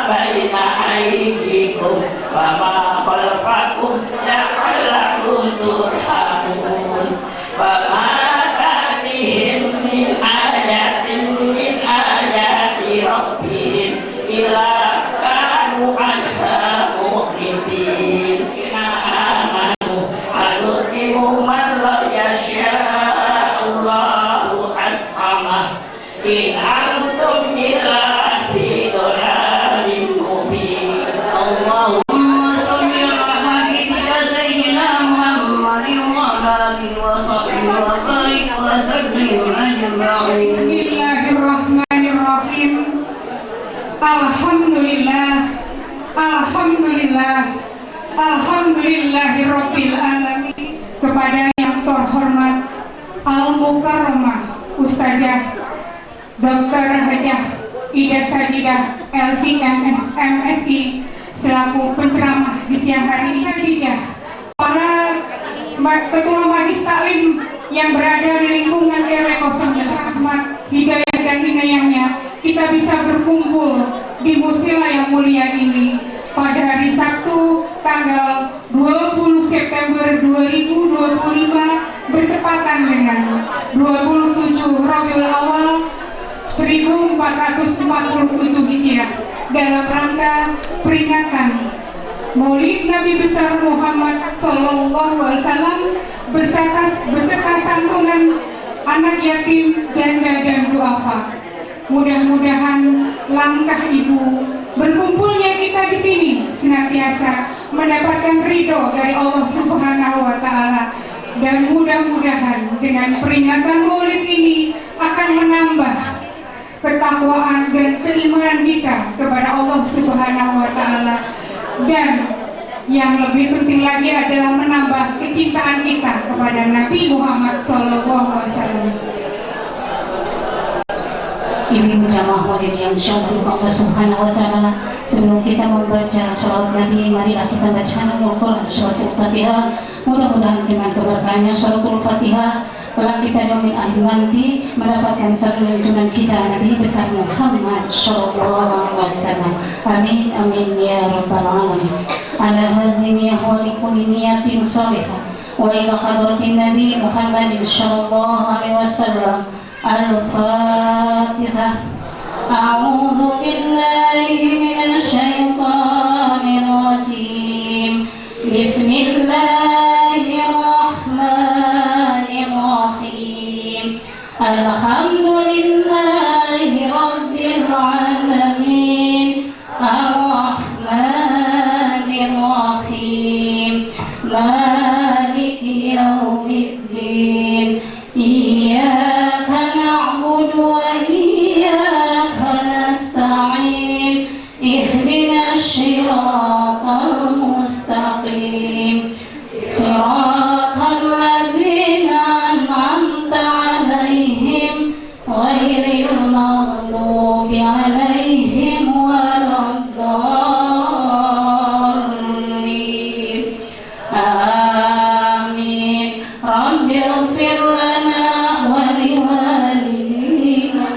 بين أيديكم وما خلفكم لعلكم ترحمون وما تأتيهم من آية من آيات ربهم إلا كانوا عنها مخلدين آمنوا أنطعم من لا يشاء الله أطعمه إن أنتم إلا في ضلال مبين اللهم صل على حبيبك سيدنا محمد وعلى آله وصحبه وبارك وسلم أجمعين. بسم الله الرحمن الرحيم. Alhamdulillah, alhamdulillah, alhamdulillahirabbil alamin. Kepada yang terhormat Al-Mukarramah Ustazah Dr. Hajah Ida Sajidah LCMS MSI selaku penceramah di siang hari ini, Sajidah, para ketua majelis taklim yang berada di lingkungan RW 02 Rahmat Hidayah dan Inayahnya, kita bisa berkumpul di musila yang mulia ini pada hari Sabtu tanggal 20 September 2025 bertepatan dengan 27 Rabiul Awal 1447 Hijriah dalam rangka peringatan Maulid Nabi besar Muhammad Sallallahu Alaihi Wasallam beserta santunan anak yatim, janda dan duafa. Mudah-mudahan langkah ibu berkumpulnya kita di sini senantiasa mendapatkan ridho dari Allah Subhanahu wa Ta'ala, dan mudah-mudahan dengan peringatan Maulid ini akan menambah ketakwaan dan keimanan kita kepada Allah Subhanahu wa Ta'ala, dan yang lebih penting lagi adalah menambah kecintaan kita kepada Nabi Muhammad SAW. Ibu jamaah Maulid yang disyukuri Allah Subhanahu wa Ta'ala, sebelum kita membaca sholawat Nabi, marilah kita bacakan Al-Quran suratul Fatihah. Mudah-mudahan dengan keberkahannya suratul Fatihah kelak kita yaumil akhir nanti mendapatkan satu junjungan kita Nabi besar Muhammad sallallahu alaihi wasallam. Amin amin ya rabbal alamin. Ala hazini khaliqul niyatin salihah wa ila hadratin Nabi Muhammad sallallahu alaihi wasallam. Al-Fatihah. A'udzu billahi minasy syaithanir rajim. Bismillahirrahmanirrahim. Alhamdulillahi rabbil alamin. Ar-Rahmanir Rahim. Maliki yaumiddin. Iyyaka na'budu wa iyyaka nasta'in. Ihdinas siratal mustaqim. Siratal ladzina an'amta 'alaihim ghairil maghdubi 'alaihim waladdallin. Amin. Rabbighfir lana wa liwalidina.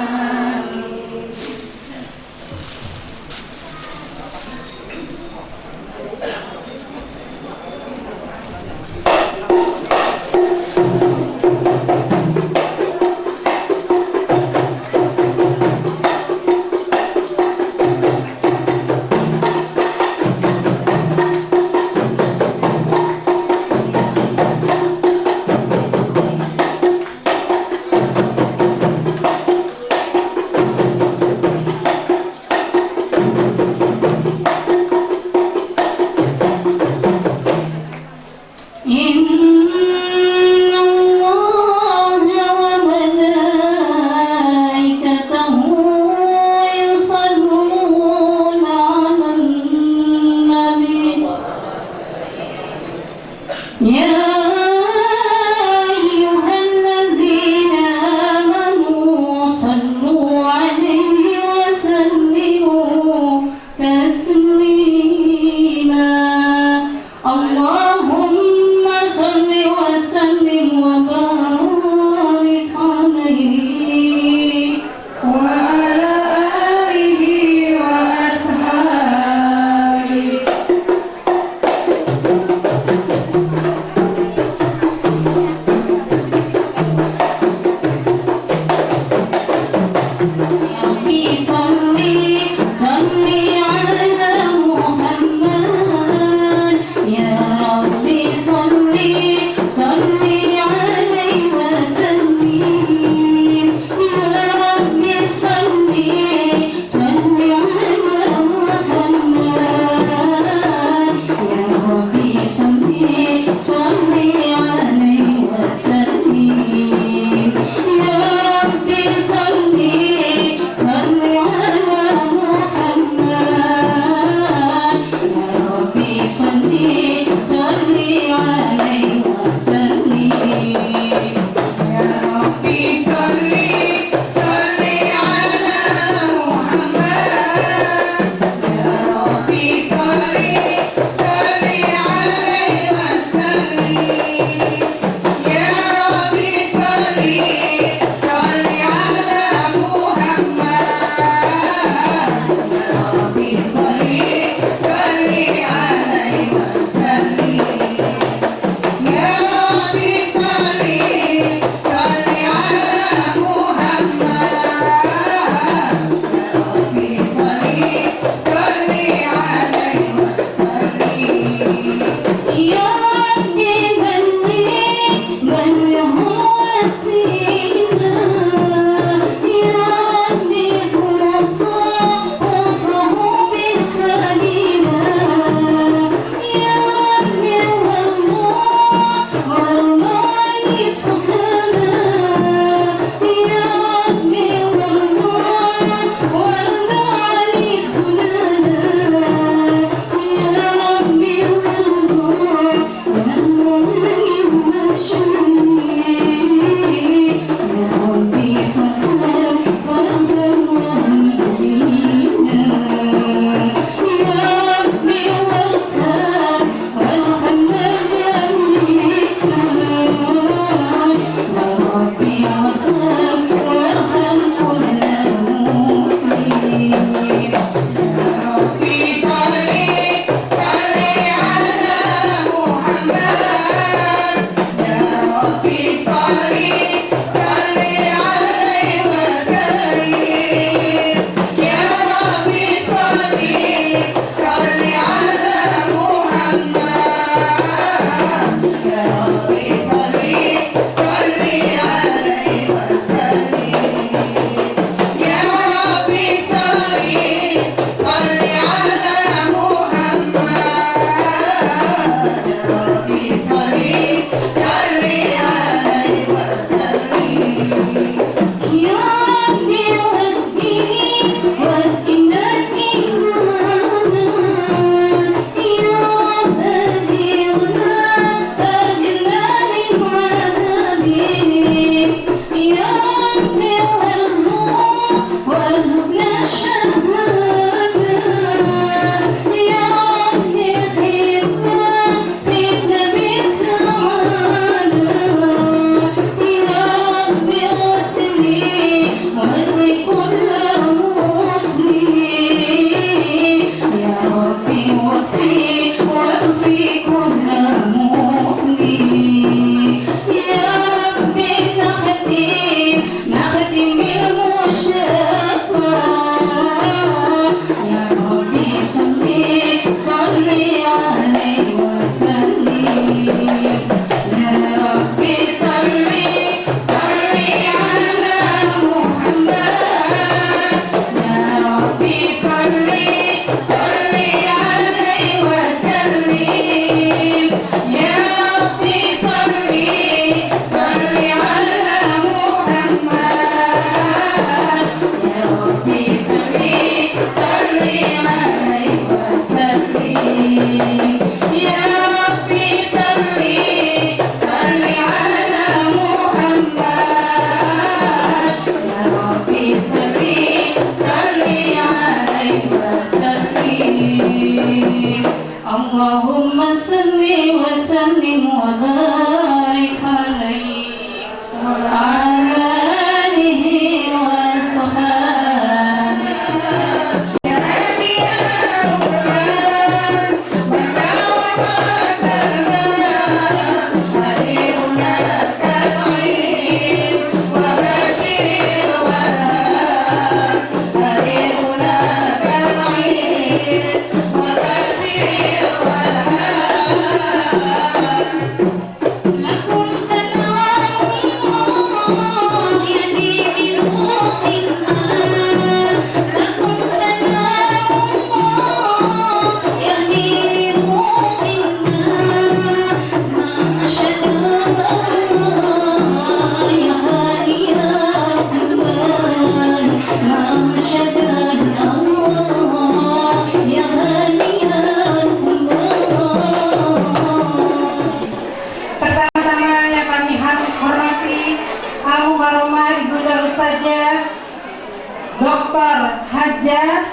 Dr. Hajah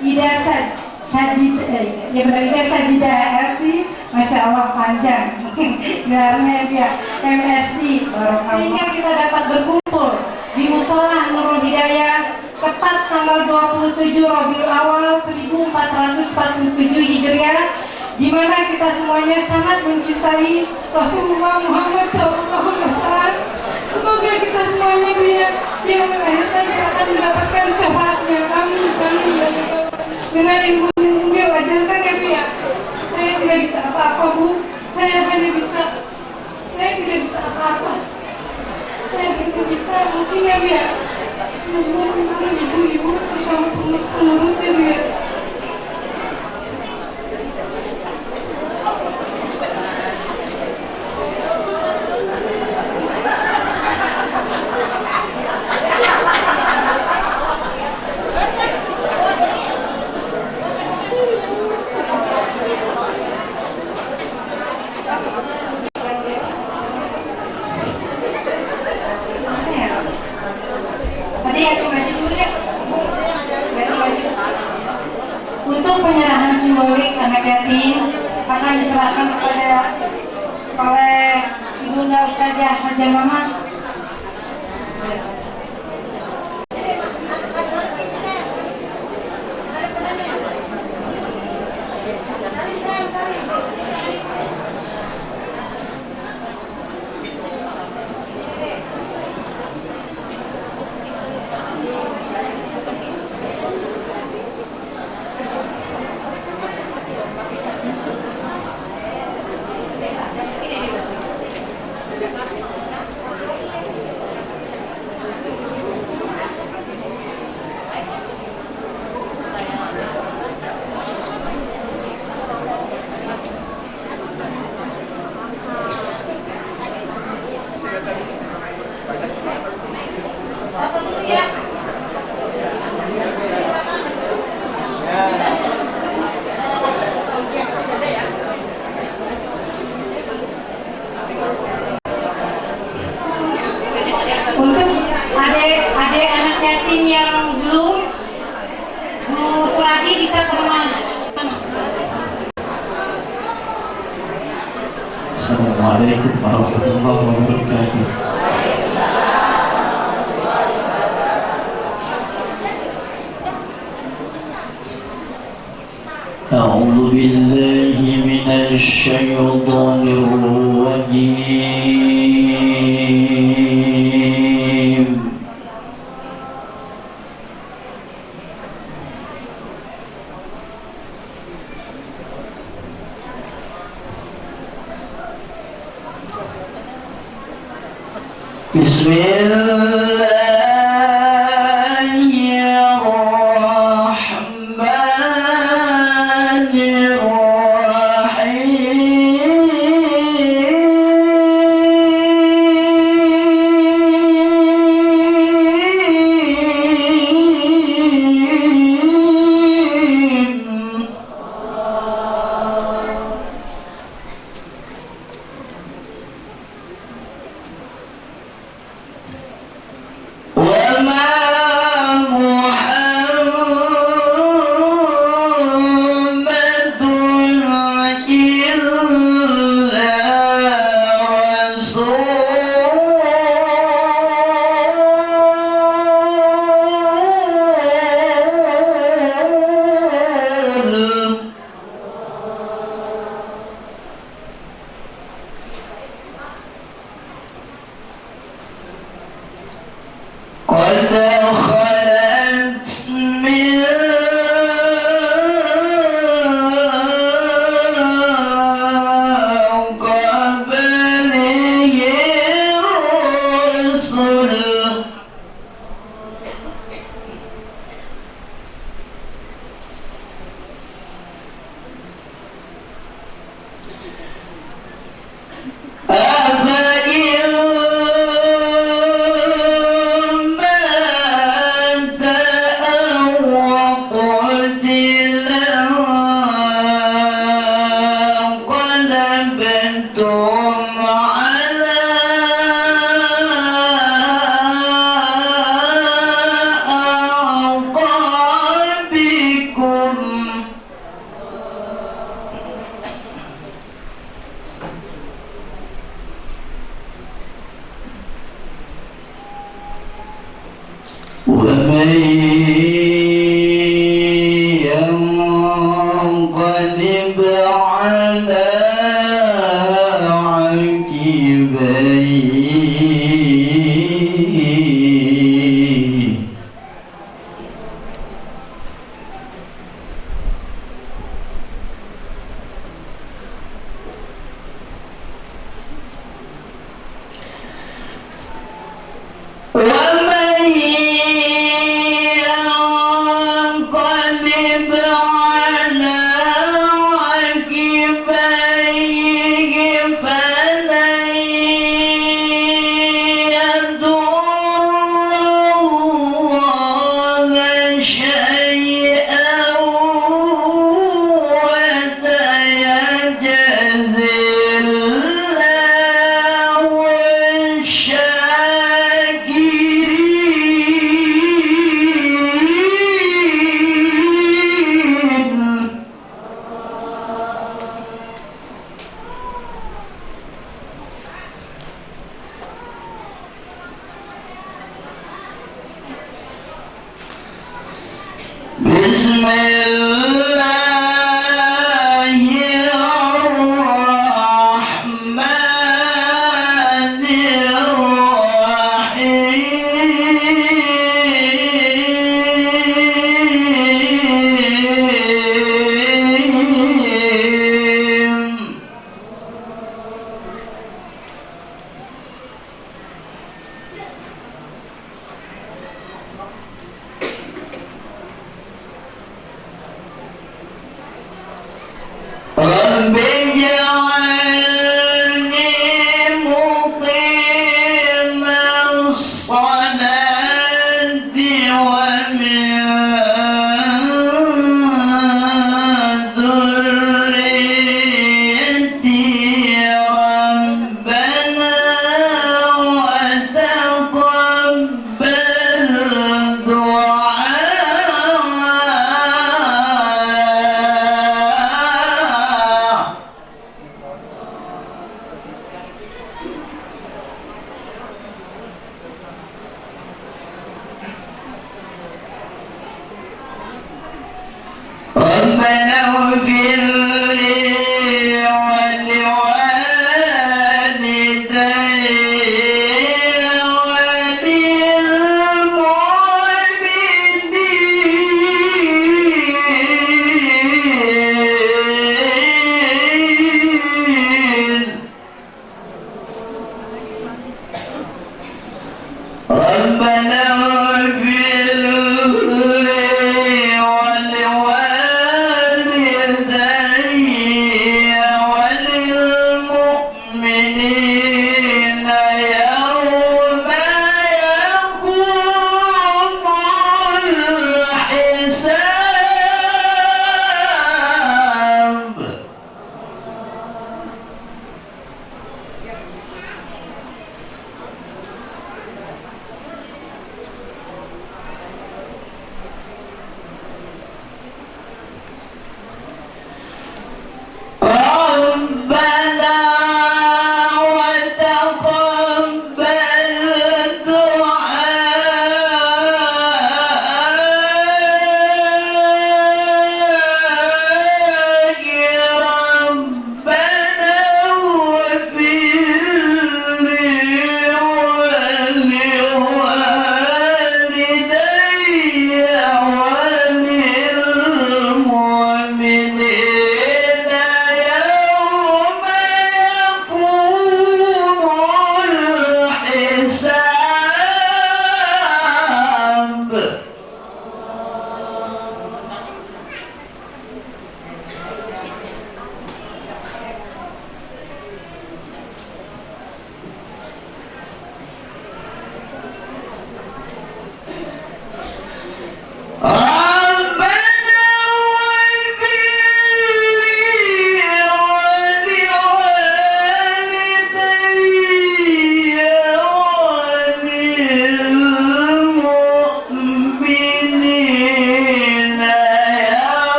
Ida Sajidah LC, Masya Allah panjang gelarnya dia, MSc, sehingga kita dapat berkumpul di Musola Nurul Hidayah tepat tanggal 27 Rabiul Awal 1447 Hijriah, di mana kita semuanya sangat mencintai Rasulullah Muhammad SAW. Semoga kita semuanya yang melahirkan akan mendapatkan syafaatnya. Amin, amin, ya Allah. Dengan ilmu yang beliau ajarkan ya Bu ya, saya tidak bisa apa-apa Bu, saya tidak bisa apa-apa, saya tidak bisa mungkin ya Bu ya, semoga ibu-ibu pertama penerus ya Bu ya. Untuk penyerahan simbolik anak yatim akan diserahkan oleh Ibunda Ustazah Hajah Mamat. Untuk adik anak yatim yang belum, Bu Suradi bisa tenang. Assalamualaikum warahmatullahi wabarakatuh. أعوذ بالله من الشيطان الرجيم. بسم الله بسم الله الرحمن الرحيم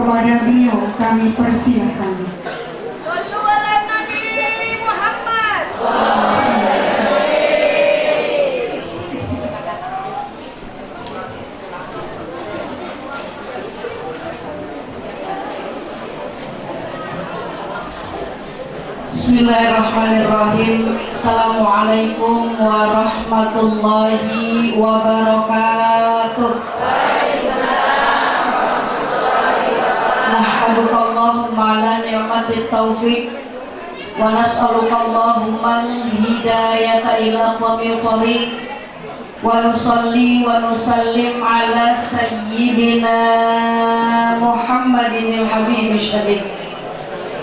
kepada beliau kami persilakan. Sallu ala Nabi Muhammad. Bismillahirrahmanirrahim. Assalamualaikum warahmatullahi wabarakatuh. Nahmadukallahumma ala ni'matit taufiq wa nas'alukallahumma al-hidayata ila aqwamil thariq wa nusalli wa nusallim ala sayyidina Muhammadin al-habib syadid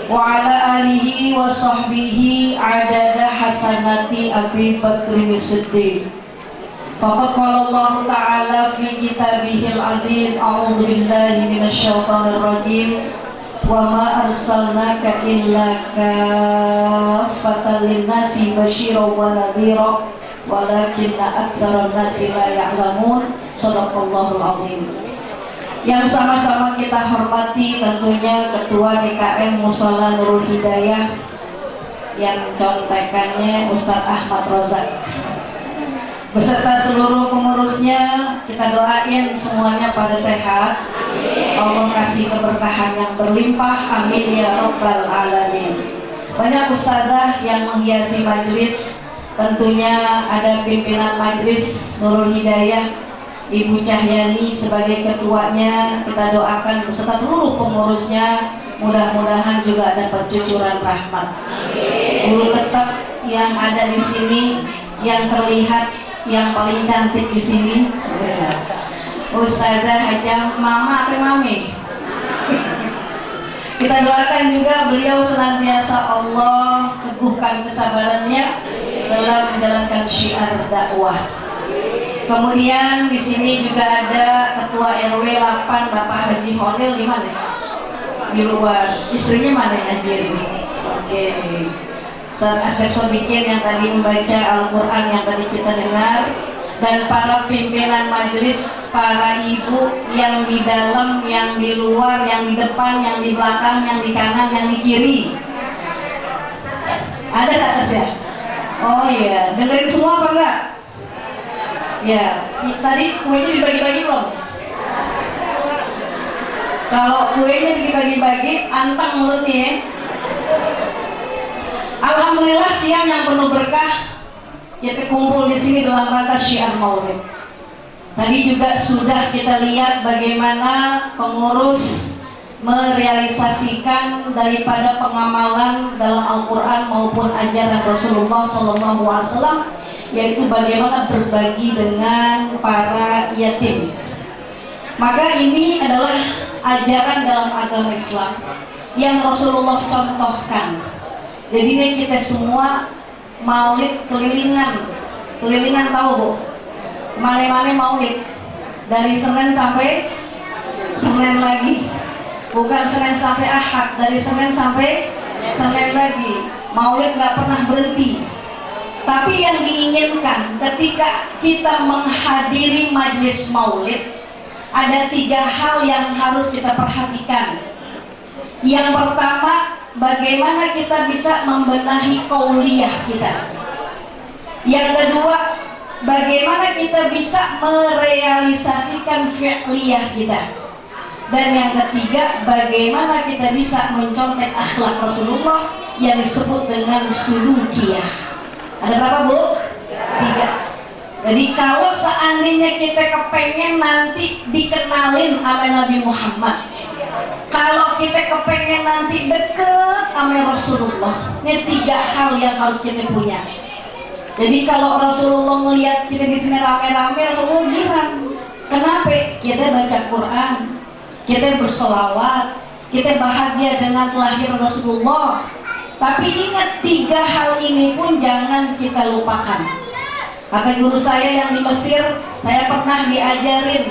wa ala alihi wa sahbihi adada hasanati Abi Bakrin Siddiq. Faqad qala Allah Ta'ala fi kitabihil aziz, a'udzu billahi minasy syaithanir rajim, wa ma arsalnaka illa kaffatan lin-nasi basyiran wa nadhira walakinna aktsaran nasi la ya'lamun. Shadaqallahul azim. Yang sama-sama kita hormati tentunya Ketua DKM Mushola Nurul Hidayah yang contekannya Ustadz Ahmad Rozak beserta seluruh pengurusnya. Kita doain semuanya pada sehat, Allah kasih keberkahan yang berlimpah, amin ya rabbal alamin. Banyak ustadzah yang menghiasi majelis, tentunya ada pimpinan majelis Nurul Hidayah Ibu Cahyani sebagai ketuanya. Kita doakan beserta seluruh pengurusnya, mudah-mudahan juga dapat cucuran rahmat. Guru tetap yang ada di sini, yang terlihat yang paling cantik di sini, Ustazah Hajah Mama atau Mami. Kita doakan juga beliau senantiasa Allah teguhkan kesabarannya dalam menjalankan syiar dakwah. Kemudian di sini juga ada Ketua RW 8 Bapak Haji Holil. Di mana? Di luar. Istrinya mana ya, Haji? Oke. Ustaz Asep Sobikin yang tadi membaca Al-Quran yang tadi kita dengar, dan para pimpinan majelis, para ibu yang di dalam, yang di luar, yang di depan, yang di belakang, yang di kanan, yang di kiri. Ada di atas ya? Oh iya, dengerin semua apa enggak? Ya, tadi kuenya dibagi-bagi belum? Kalau kuenya dibagi-bagi, antang mulutnya ya. Alhamdulillah siang yang penuh berkah, kita kumpul di sini dalam rangka syiar Maulid. Tadi juga sudah kita lihat bagaimana pengurus merealisasikan daripada pengamalan dalam Al-Quran maupun ajaran Rasulullah SAW, yaitu bagaimana berbagi dengan para yatim. Maka ini adalah ajaran dalam agama Islam yang Rasulullah contohkan. Jadi ini kita semua maulid kelilingan tahu Bu? Mana-mana maulid dari Senin sampai Senin lagi, bukan Senin sampai Ahad, dari Senin sampai Senin lagi. Maulid nggak pernah berhenti. Tapi yang diinginkan ketika kita menghadiri majelis maulid, ada 3 hal yang harus kita perhatikan. Yang pertama, bagaimana kita bisa membenahi qauliyah kita. Yang kedua, bagaimana kita bisa merealisasikan fi'liyah kita. Dan yang ketiga, bagaimana kita bisa mencontek akhlak Rasulullah yang disebut dengan sulukiyah. Ada berapa Bu? 3. Jadi kalau seandainya kita kepengen nanti dikenalin sama Nabi Muhammad, kalau kita kepengen nanti deket sama Rasulullah, ini 3 hal yang harus kita punya. Jadi kalau Rasulullah melihat kita di sini rame-rame, Rasulullah girang. Kenapa? Kita baca Quran, kita berselawat, kita bahagia dengan kelahiran Rasulullah. Tapi ingat 3 hal ini pun jangan kita lupakan. Kata guru saya yang di Mesir, saya pernah diajarin,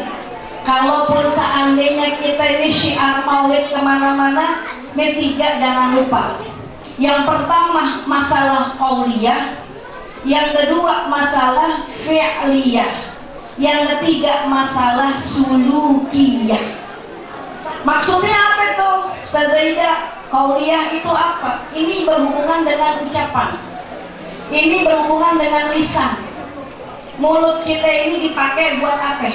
kalaupun seandainya kita ini syiar maulid kemana-mana, ini 3 jangan lupa. Yang pertama masalah qauliyah, yang kedua masalah fi'liyah, yang ketiga masalah sulukiyah. Maksudnya apa Ustazah Ida, qauliyah itu apa? Ini berhubungan dengan ucapan. Ini berhubungan dengan lisan. Mulut kita ini dipakai buat apa?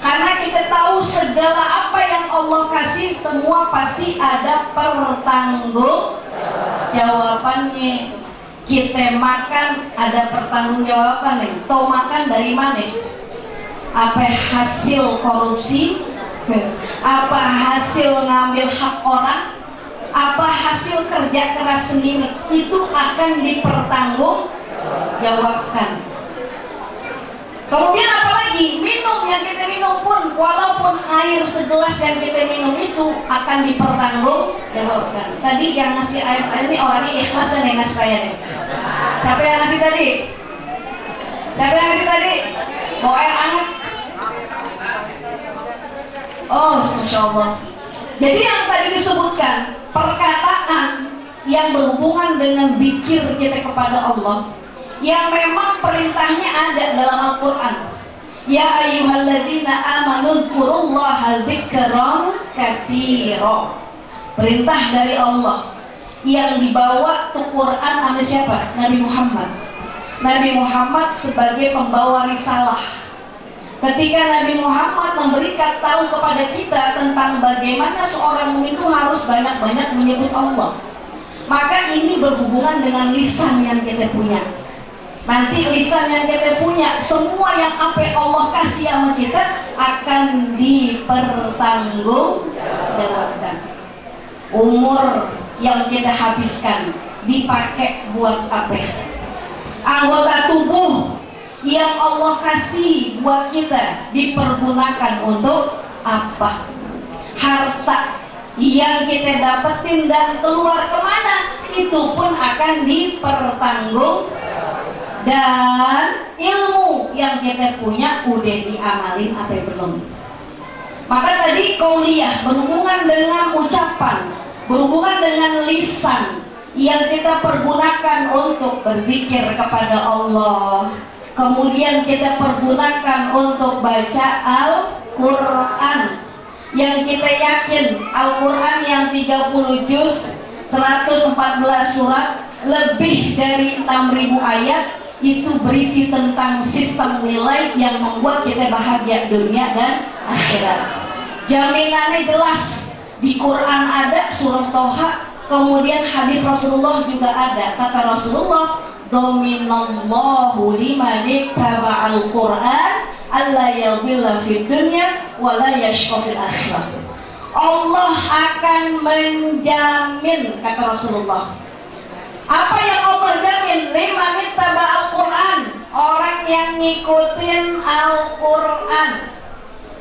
Karena kita tahu segala apa yang Allah kasih semua pasti ada pertanggungjawabannya. Kita makan ada pertanggungjawabannya. Tahu makan dari mana? Apa hasil korupsi? Apa hasil ngambil hak orang? Apa hasil kerja keras sendiri? Itu akan dipertanggungjawabkan. Kemudian apalagi minum yang kita minum pun, walaupun air segelas yang kita minum itu akan dipertanggungjawabkan. Tadi yang ngasih air saya ini orangnya ikhlas dan yang ngasih saya nih. Siapa yang ngasih tadi? Siapa yang ngasih tadi? Bawa air hangat. Oh, Masya Allah. Jadi yang tadi disebutkan perkataan yang berhubungan dengan zikir kita kepada Allah, yang memang perintahnya ada dalam Al-Quran. Ya ayyuhalladzina amanu dzkurullaha dzikran katsira. Perintah dari Allah yang dibawa ke Quran sama siapa? Nabi Muhammad. Nabi Muhammad sebagai pembawa risalah. Ketika Nabi Muhammad memberikan tahu kepada kita tentang bagaimana seorang mukmin itu harus banyak-banyak menyebut Allah, maka ini berhubungan dengan lisan yang kita punya. Nanti lisan yang kita punya, semua yang apa Allah kasih sama kita akan dipertanggungjawabkan. Umur yang kita habiskan dipakai buat apa? Anggota tubuh yang Allah kasih buat kita dipergunakan untuk apa? Harta yang kita dapetin dan keluar kemana, itu pun akan dipertanggungjawabkan. Dan ilmu yang kita punya udah diamalin apa belum? Maka tadi qauliyah berhubungan dengan ucapan, berhubungan dengan lisan yang kita pergunakan untuk berzikir kepada Allah. Kemudian kita pergunakan untuk baca Al-Quran, yang kita yakin Al-Quran yang 30 juz, 114 surat, lebih dari 6.000 ayat, itu berisi tentang sistem nilai yang membuat kita bahagia dunia dan akhirat. Jaminannya jelas, di Quran ada surah Toha, kemudian hadis Rasulullah juga ada. Kata Rasulullah, dominallahu liman ittaba'al Quran alla yadhilla fid dunya wa la yashqa fil akhirah. Allah akan menjamin, kata Rasulullah. Apa yang Allah jamin? Liman ittaba'al Quran, orang yang ngikutin Al-Quran,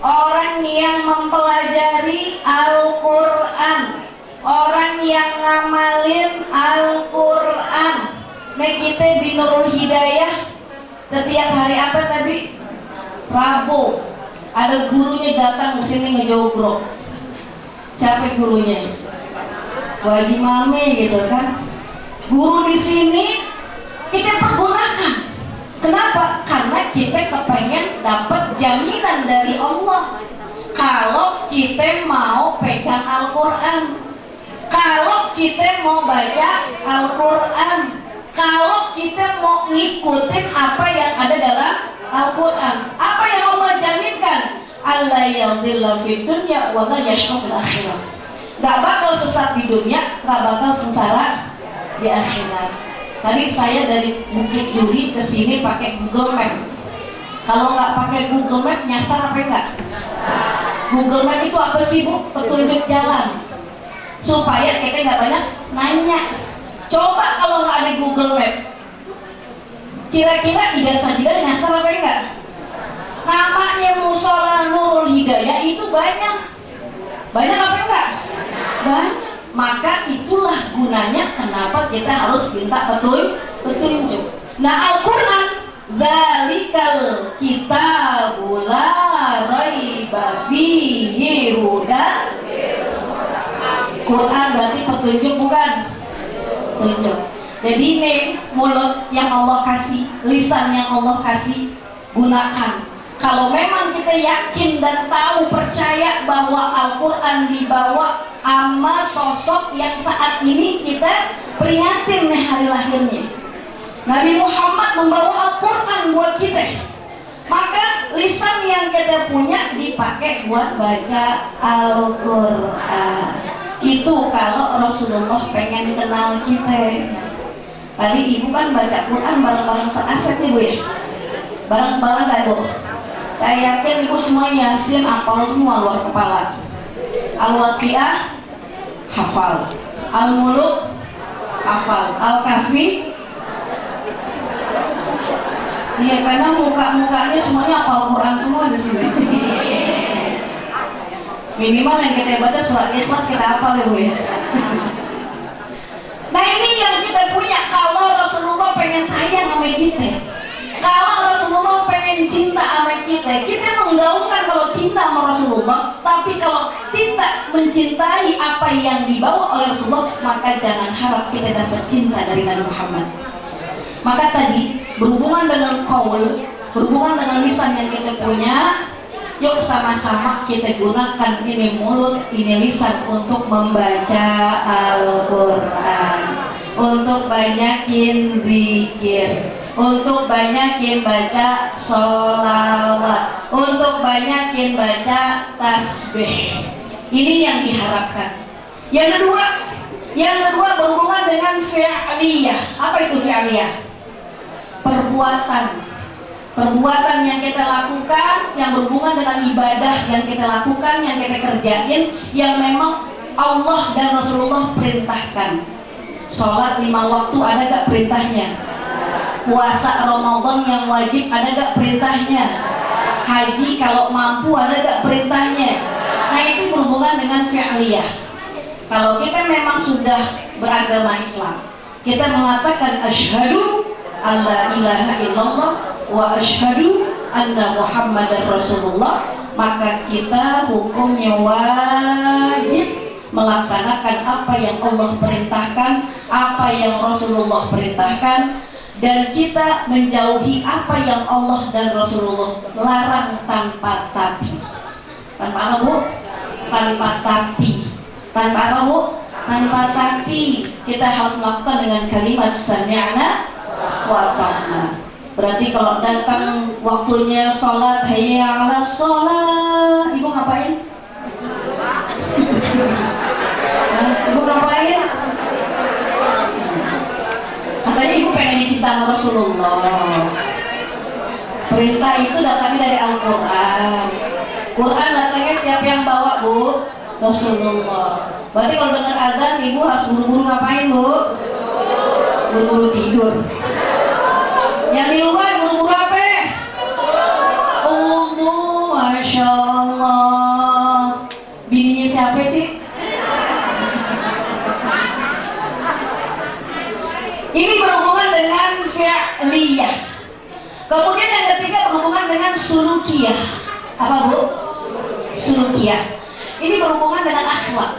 orang yang mempelajari Al-Quran, orang yang ngamalin Al-Quran. Nah, kita di Nurul Hidayah setiap hari apa tadi? Rabu, ada gurunya datang ke sini ngejogrok. Siapa gurunya? Wajib Mami gitu kan. Guru di sini kita pergunakan. Kenapa? Karena kita kepengen dapat jaminan dari Allah. Kalau kita mau pegang Al-Quran, kalau kita mau baca Al-Quran, kalau kita mau ngikutin apa yang ada dalam Al-Quran. Apa yang Allah jaminkan? Alla yadhilla fid dunya wa la yashqa fil akhirah. Gak bakal sesat di dunia, gak bakal sengsara di akhirat. Tadi saya dari Bukit Duri ke sini pakai Google Map. Kalau nggak pakai Google Map, nyasar apa enggak? Google Map itu apa sih, Bu? Petunjuk jalan. Supaya kita nggak banyak nanya. Coba kalau nggak ada Google Map, kira-kira ijazah nyasar apa enggak? Namanya Musola Nurul Hidayah itu banyak. Banyak apa enggak? Banyak. Maka itulah gunanya kenapa kita harus minta petunjuk. Nah, Al-Quran, dzalikal kitabul la raiba fihi hudan. Quran berarti petunjuk, bukan? Petunjuk. Jadi ini mulut yang Allah kasih, lisan yang Allah kasih, gunakan. Kalau memang kita yakin dan tahu percaya bahwa Al-Quran dibawa sama sosok yang saat ini kita peringatin nih hari lahirnya. Nabi Muhammad membawa Al-Quran buat kita. Maka lisan yang kita punya dipakai buat baca Al-Quran. Itu kalau Rasulullah pengen kenal kita. Tadi ibu kan baca Quran bareng-bareng se-aset ibu ya? Bareng-bareng gak ibu? Saya yakin ibu semua Yasin hafal semua luar kepala. Al-Waqiah hafal, Al-Muluk hafal, Al-Kahfi. Iya, karena muka-mukanya semuanya hafal Quran semua di sini. Minimal yang kita baca surat Ikhlas kita hafal ya bu ya. Nah ini yang kita punya. Kalau Rasulullah pengen sayang sama kita, kalau Rasulullah pengen cinta sama kita, kita menggaungkan kalau cinta sama Rasulullah. Tapi kalau tidak mencintai apa yang dibawa oleh Rasulullah, maka jangan harap kita dapat cinta dari Nabi Muhammad. Maka tadi berhubungan dengan qaul, berhubungan dengan lisan yang kita punya, yuk sama-sama kita gunakan ini mulut, ini lisan untuk membaca Al-Quran, untuk banyakin zikir, untuk banyakin baca sholawat, untuk banyakin baca tasbih. Ini yang diharapkan. Yang kedua berhubungan dengan fi'liyah. Apa itu fi'liyah? Perbuatan yang kita lakukan, yang berhubungan dengan ibadah yang kita lakukan, yang kita kerjain, yang memang Allah dan Rasulullah perintahkan. Sholat 5 waktu ada gak perintahnya? Puasa Ramadan yang wajib ada gak perintahnya? Haji kalau mampu ada gak perintahnya? Nah itu berhubungan dengan fi'liyah. Kalau kita memang sudah beragama Islam, kita mengatakan asyhadu alla ilaha illallah wa asyhadu anna Muhammadar Rasulullah, maka kita hukumnya wajib melaksanakan apa yang Allah perintahkan, apa yang Rasulullah perintahkan, dan kita menjauhi apa yang Allah dan Rasulullah larang tanpa tapi. Tanpa apa bu? Tanpa tapi. Tanpa apa bu? Tanpa tapi. Kita harus melakukan dengan kalimat sami'na wa ta'na. Berarti kalau datang waktunya sholat, hayya 'alas sholat, ibu ngapain? Ibu ngapain? Katanya ibu pengen dicinta sama Rasulullah. Perintah itu datangnya dari Al-Quran. Quran datangnya siapa yang bawa bu? Rasulullah. Berarti kalau dengar azan ibu harus buru-buru ngapain bu? Buru-buru tidur. Yang di luar buru-buru apa? Masya Allah. Bininya siapa sih? Ini berhubungan dengan fi'liyah. Kemudian yang ketiga berhubungan dengan sulukiyah. Apa bu? Sulukiyah. Ini berhubungan dengan akhlak,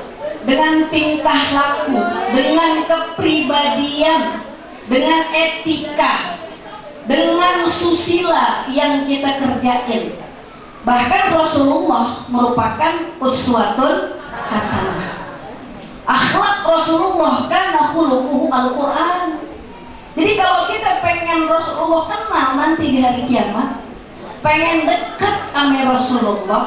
dengan tingkah laku, dengan kepribadian, dengan etika, dengan susila yang kita kerjain. Bahkan Rasulullah merupakan uswatun hasanah. Akhlak Rasulullah karena khuluquhu Al-Quran. Jadi kalau kita pengen Rasulullah kenal nanti di hari kiamat, pengen dekat sama Rasulullah,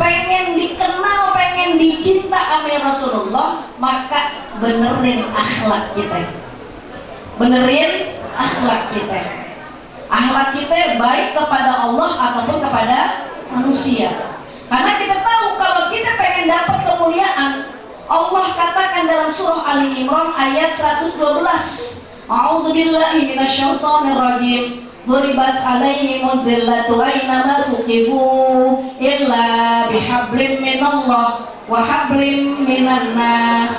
pengen dikenal, pengen dicinta sama Rasulullah, maka benerin akhlak kita. Benerin akhlak kita. Akhlak kita baik kepada Allah ataupun kepada manusia. Karena kita tahu kalau kita pengen dapat kemuliaan, Allah katakan dalam surah Ali Imran ayat 112, A'udzubillahi minasyaitonir rajim. Duribat alaihimud dhillatu aynama tuqifu illa bihablim minallah wa hablim minan nas.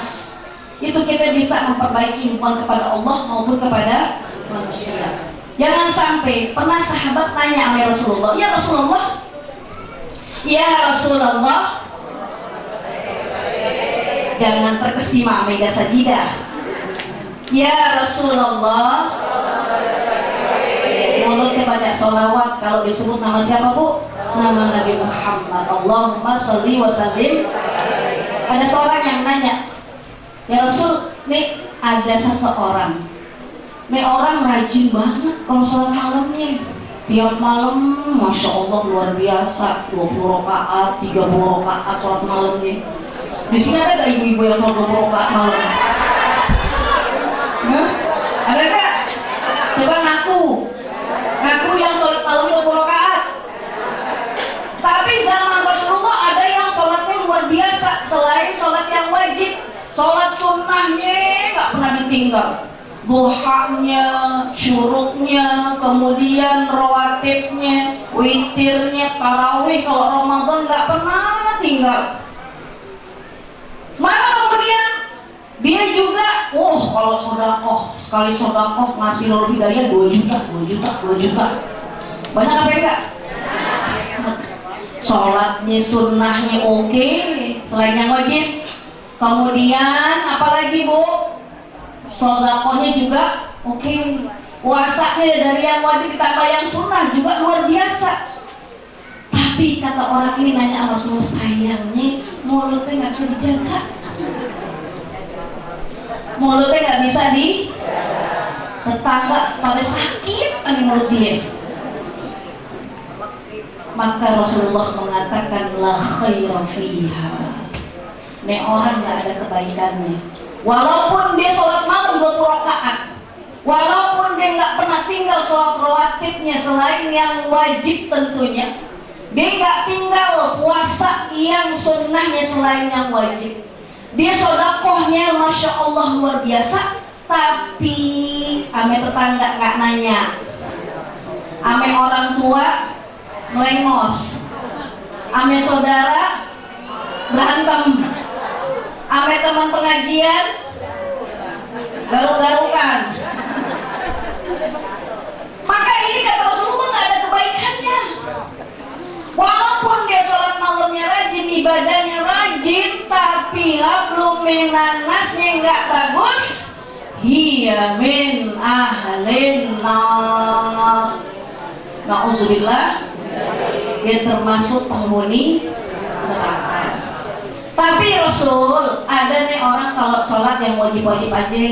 Itu kita bisa memperbaiki hubungan kepada Allah maupun kepada manusia. Jangan sampai pernah sahabat tanya sama Rasulullah, ya Rasulullah, ya Rasulullah, jangan terkesima mega sajidah. Ya Rasulullah, mulutnya baca sholawat. Kalau disebut nama siapa Bu? Nama Nabi Muhammad. Allahumma sholli wa sallim. Ada seorang yang nanya, ya Rasul, nih ada seseorang, nih orang rajin banget kalau sholat malamnya, tiap malam Masya Allah luar biasa, 20 rakaat, 30 rakaat sholat malamnya. Di sini ada gak ibu-ibu yang sholat 20 rakaat malam? Hah? Ada gak? Coba ngaku yang sholat malam 20 rakaat. Tapi zaman Rasulullah ada yang sholatnya luar biasa, selain sholat yang wajib, sholat sunnahnya gak pernah ditinggal. Duhanya, syuruknya, kemudian rawatibnya, witirnya, tarawih kalau Ramadan gak pernah tinggal. Maka kemudian dia juga, kalau sodakoh, sekali sodakoh ngasih Nurul Hidayah 2 juta. Banyak apa enggak? Sholatnya, sunnahnya oke, selain yang wajib. Kemudian apalagi Bu? Sodakohnya juga oke. Puasanya dari yang wajib ditambah yang sunnah juga luar biasa. Tapi kata orang ini nanya sama Rasulullah, sayangnya mulutnya nggak bisa dijaga. Mulutnya nggak bisa tetangga pada sakit mulut dia. Maka Rasulullah mengatakan la khaira fiha. Ini orang nggak ada kebaikannya. Walaupun dia sholat malam 20 rakaat, walaupun dia nggak pernah tinggal sholat rawatibnya selain yang wajib tentunya, dia nggak tinggal puasa yang sunnahnya selain yang wajib. Dia sodakohnya Masya Allah luar biasa, tapi ame tetangga nggak nanya, ame orang tua melengos, ame saudara berantem, ame teman pengajian garuk-garukan. Maka ini kata Rasulullah nggak ada kebaikannya. Walaupun dia sholat malamnya rajin, ibadahnya rajin, tapi hablum minan nasnya nggak bagus, hiya min ahlin nar. Na'udzubillah, dia termasuk penghuni neraka. Tapi Rasul, ada nih orang kalau sholat yang wajib-wajib aja,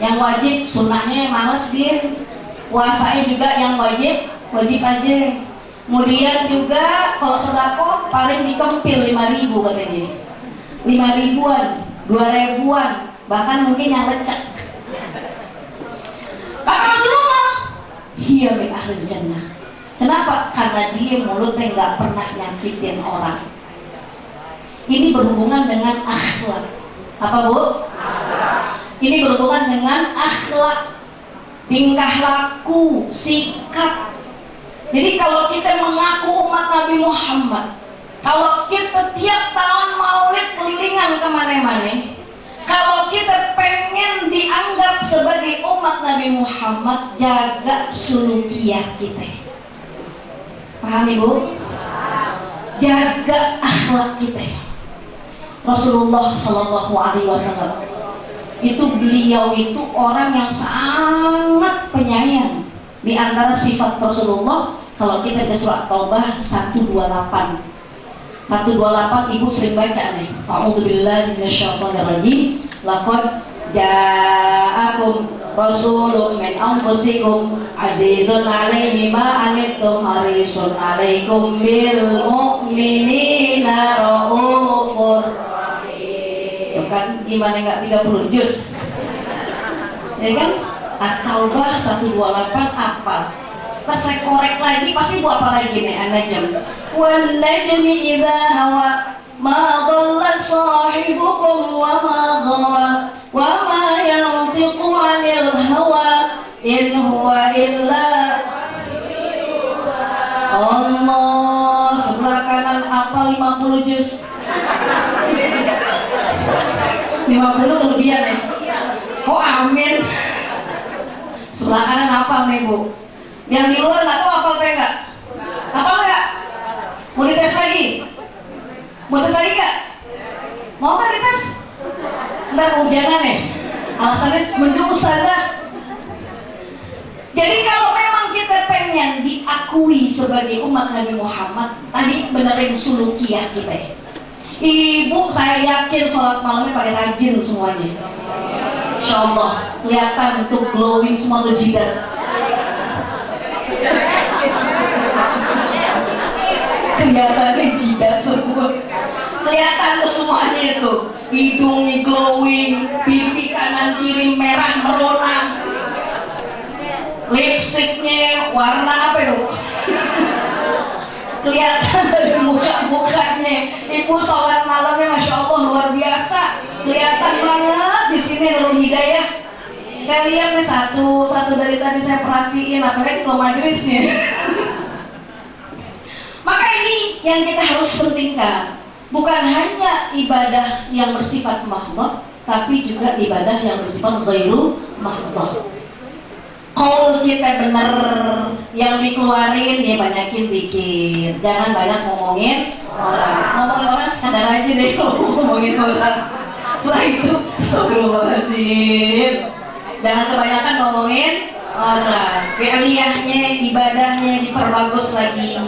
yang wajib sunnahnya males dia, puasanya juga yang wajib aja. Kemudian juga kalau sedekah paling dikempil 5.000 katanya, 5.000-an, 2.000-an, bahkan mungkin yang lecek. Kata Rasulullah, hiya min ahlil jannah. Kenapa? Karena dia mulutnya nggak pernah nyakitin orang. Ini berhubungan dengan akhlak. Apa Bu? Ini berhubungan dengan akhlak, tingkah laku, sikap. Jadi kalau kita mengaku umat Nabi Muhammad, kalau kita tiap tahun maulid kelilingan kemana-mana, kalau kita pengen dianggap sebagai umat Nabi Muhammad, jaga sulukiyah kita. Paham Ibu? Jaga akhlak kita. Rasulullah Shallallahu Alaihi Wasallam beliau itu orang yang sangat penyayang. Di antara sifat Rasulullah, kalau kita ke surat Taubah 128 Ibu sering baca nih, a'udzubillahi minasyaitonirrajim, laqad ja'akum rasulun min anfusikum azizun 'alaihi ma anittum harisun 'alaikum bil mu'minina raufur rahim. Kan gimana nggak 30 juz ya kan? At-Taubah 128 apa? Terus saya korek lagi, pasti buat apa lagi nih An-Najm. Wan najmi idza hawa ma dhalla sahibukum wa ma ghawa wa ma yantiqu 'anil hawa in huwa illa Allah. Sebelah kanan apa 50 juz? 50 kelebihan ya? Oh amin. Sebelah kanan hafal nih Bu. Yang di luar nggak tahu hafal apa enggak? Hafal enggak? Mau dites lagi? Mau tes lagi enggak? Mau kan dites? Ntar hujanan nih. Alasannya mendung ustazah. Jadi kalau memang kita akui sebagai umat Nabi Muhammad, tadi benerin sulukiyah kita ya. Ibu saya yakin sholat malamnya pakai rajin semuanya. Insya Allah kelihatan tuh glowing semua tuh jidat. Kelihatannya jidat semua. Kelihatan tuh semuanya itu. Hidungnya glowing, pipi kanan kiri merah merona. Lipstiknya warna apa itu? Kelihatan dari muka-mukanya. Ibu sholat malamnya Masya Allah luar biasa. Kelihatan banget di sini Nurul Hidayah. Saya lihat nih satu dari tadi saya perhatiin, apalagi ketua majelisnya. Maka ini yang kita harus pentingkan. Bukan hanya ibadah yang bersifat makhluk, tapi juga ibadah yang bersifat ghairu makhluk. Kalau kita benar yang dikeluarin ya banyakin dikit, jangan banyak ngomongin orang sekadar aja deh kalau ngomongin orang. Setelah itu astagfirullahaladzim, jangan kebanyakan ngomongin orang. Fi'liyahnya, ibadahnya diperbagus lagi,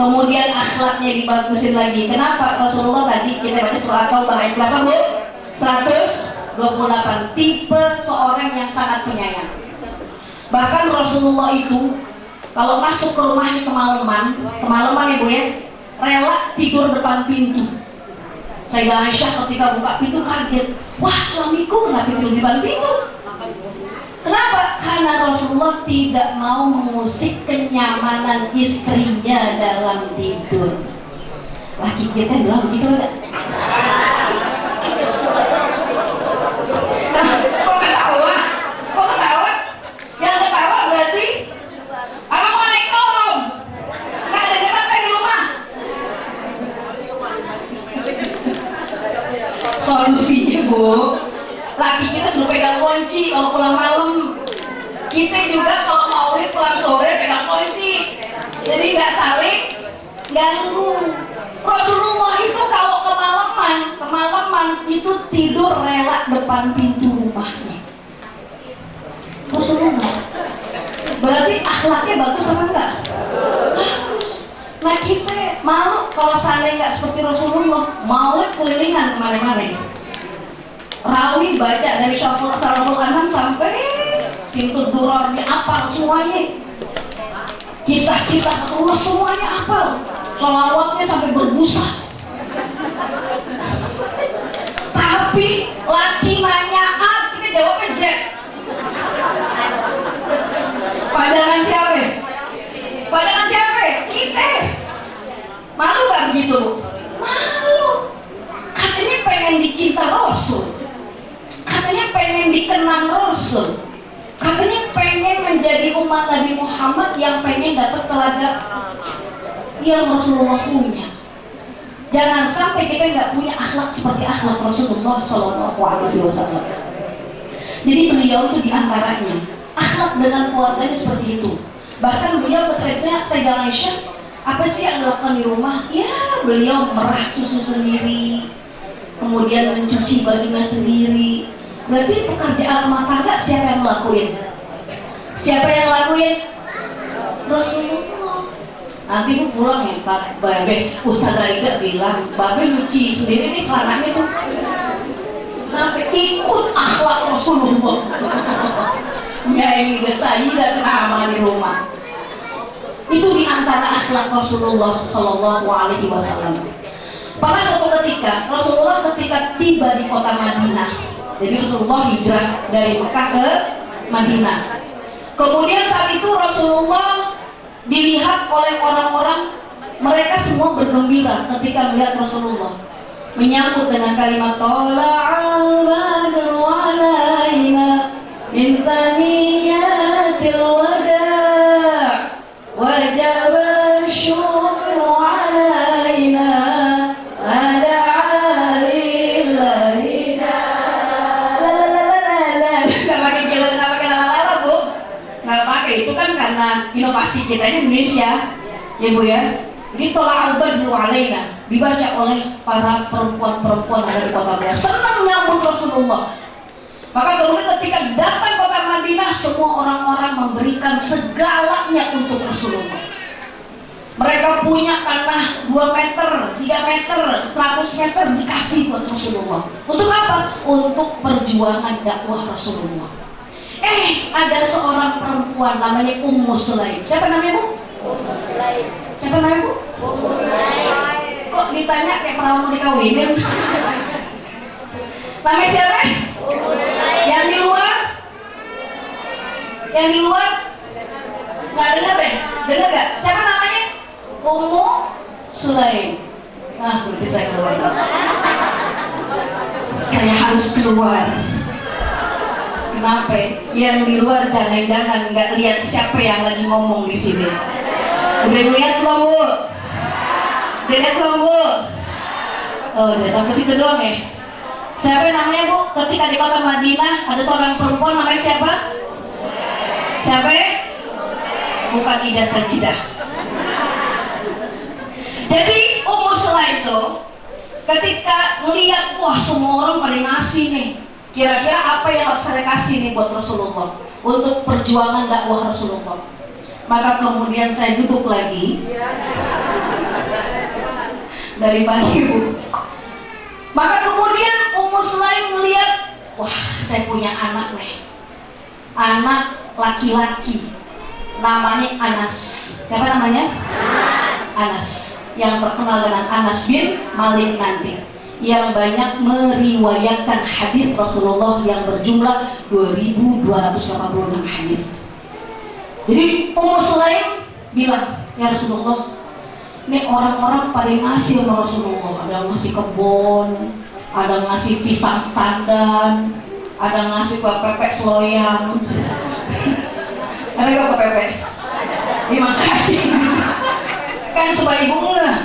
kemudian akhlaknya dibagusin lagi. Kenapa? Rasulullah tadi kita baca surah Taubah ayat berapa Bu? 128. Tipe seorang yang sangat penyayang. Bahkan Rasulullah itu kalau masuk ke rumahnya kemalaman ibu ya, rela tidur depan pintu. Sayyidah Aisyah ketika buka pintu kaget, wah suamiku kenapa tidur di depan pintu? Kenapa? Karena Rasulullah tidak mau mengusik kenyamanan istrinya dalam tidur. Laki kita bilang begitu enggak? Kok ketawa? Yang ketawa berarti Assalamualaikum. Nggak ada jatah di rumah. Solusinya Bu, laki kita suruh pegang kunci kalau pulang malam. Kita juga kalau maulid pulang sore pegang kunci. Jadi nggak saling ganggu. Rasulullah itu kalau kemalaman itu tidur rela depan pintu rumahnya. Rasulullah. Berarti akhlaknya bagus apa enggak? Bagus. Nah kita mau kalau seandainya nggak seperti Rasulullah, maulid kelilingan kemana-mana. Rawi baca dari Syaraful Anam sampai Sintud Duror apal semuanya. Kisah-kisah Rasulullah semuanya apal. Sholawatnya sampai berbusa. Tapi laki nanya A, kita jawabnya Z. Pandangan siapa? Pandangan siapa? Kita. Malu gak begitu? Malu. Katanya pengen dicinta Rasul. Katanya pengen dikenang Rasul. Katanya pengen menjadi umat Nabi Muhammad yang pengen dapat teladan yang Rasulullah punya. Jangan sampai kita nggak punya akhlak seperti akhlak Rasulullah SAW. Jadi beliau itu diantaranya akhlak dengan keluarganya seperti itu. Bahkan beliau terkaitnya Sayyidah Aisyah, apa sih yang dilakukan di rumah? Ya beliau merah susu sendiri, kemudian mencuci bajunya sendiri. Berarti pekerjaan rumah tangga siapa yang ngelakuin? Siapa yang ngelakuin? Rasulullah. Nanti bu pulang ya Pak Babe, Ustazah Rida bilang Babe nyuci sendiri nih celananya tuh. Sampai ikut akhlak Rasulullah. Nyai Sayyidah Rahma di rumah. Itu diantara akhlak Rasulullah Sallallahu Alaihi Wasallam. Pada suatu ketika Rasulullah ketika tiba di kota Madinah, jadi Rasulullah hijrah dari Mekah ke Madinah. Kemudian saat itu Rasulullah dilihat oleh orang-orang, mereka semua bergembira ketika melihat Rasulullah, menyambut dengan kalimat Tala'al badru alaina min thaniyatil wada' wajaba syukru alaina ada'a lillahi itu kan karena inovasi kita di Indonesia ya Bu ya. Jadi Tala'al badru alaina dibaca oleh para perempuan-perempuan ada di kota Madinah, senang nyambut Rasulullah. Maka kemudian ketika datang kota Madinah, semua orang-orang memberikan segalanya untuk Rasulullah. Mereka punya tanah 2 meter, 3 meter, 100 meter dikasih buat Rasulullah. Untuk apa? Untuk perjuangan dakwah Rasulullah. Ada seorang perempuan namanya Ummu Sulaim. Siapa namanya, Bu? Ummu Sulaim. Siapa namanya, Bu? Ummu Sulaim. Kok ditanya kayak pernah mau dikawinin? Namanya siapa? Ummu Sulaim. Yang di luar? Yang di luar? Nggak dengar deh? Dengar nggak? Siapa namanya? Ummu Sulaim. Nah, berarti saya keluar. Saya harus keluar. Kenapa? Yang di luar jangan-jangan nggak lihat siapa yang lagi ngomong di sini. Udah lihat belum, Bu? Udah lihat belum, Bu? Oh, udah sampai situ doang ya. Siapa namanya, Bu? Ketika di kota Madinah ada seorang perempuan namanya siapa? Siapa? Bukan Ida Sajidah. Jadi Ummu Sulaim itu ketika melihat, wah semua orang pada ngasih nih, kira-kira apa yang harus saya kasih nih buat Rasulullah untuk perjuangan dakwah Rasulullah. Maka kemudian saya duduk lagi dari pagi, Bu. Maka kemudian Ummu Sulaim melihat, wah saya punya anak nih, anak laki-laki, namanya Anas. Siapa namanya? Anas, yang terkenal dengan Anas bin Malik nanti, yang banyak meriwayatkan hadis Rasulullah yang berjumlah 2286 hadis. Jadi Ummu Sulaim bilang, ya Rasulullah, ini orang-orang pada ngasih sama Rasulullah, ada ngasih kebun, ada ngasih pisang tandan, ada ngasih kue pepek seloyang. Ada gak kue pepek? Dimakan. Kan supaya ibu ngeh.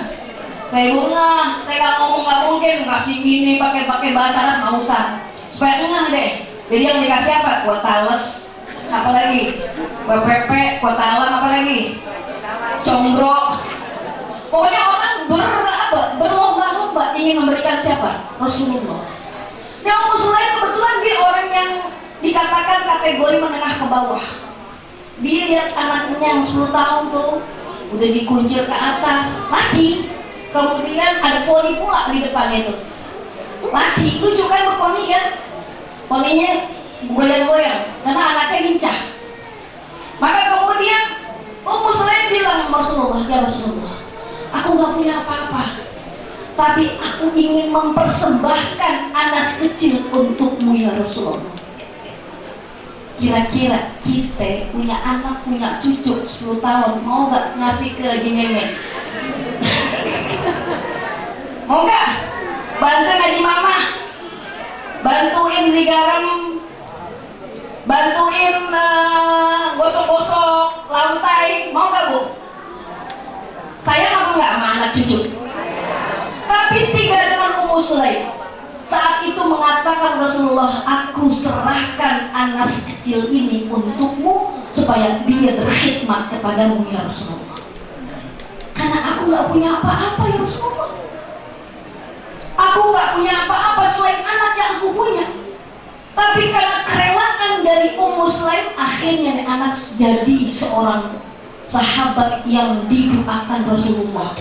Kayak ibu ngeh, saya gak ngomong, gak mungkin kasih gini pakai bahasa Arab, gak usah. Supaya ngeh deh. Jadi yang dikasih apa? Kue tales, apa lagi? Kue pepek, kue talam, apa lagi? Combro. Pokoknya orang berlomba-lomba ingin memberikan siapa? Rasulullah. Nah, Ummu Sulaim kebetulan dia orang yang dikatakan kategori menengah ke bawah. Dia lihat anaknya yang 10 tahun tuh udah dikuncir ke atas, laki. Kemudian ada poni pula di depannya tuh, laki. Lucu kan berponi kan? Poninya goyang-goyang karena anaknya lincah. Maka kemudian Ummu Sulaim bilang sama Rasulullah, ya Rasulullah, aku gak punya apa-apa, tapi aku ingin mempersembahkan Anas kecil untukmu ya Rasulullah. Kira-kira kita punya anak, punya cucu 10 tahun, mau gak ngasih ke Jinenge? Mau gak? Bantuin Haji Mama, bantuin beli garam, bantuin gosok-gosok lantai, mau gak, Bu? Saya mau gak sama anak cucu? Tapi tidak dengan Ummu Sulaim. Saat itu mengatakan Rasulullah, aku serahkan Anas kecil ini untukmu supaya dia berkhidmat kepadamu ya Rasulullah. Karena aku gak punya apa-apa ya Rasulullah. Aku gak punya apa-apa selain anak yang aku punya. Tapi karena kerelaan dari Ummu Sulaim, akhirnya Anas jadi seorang sahabat yang didoakan Rasulullah.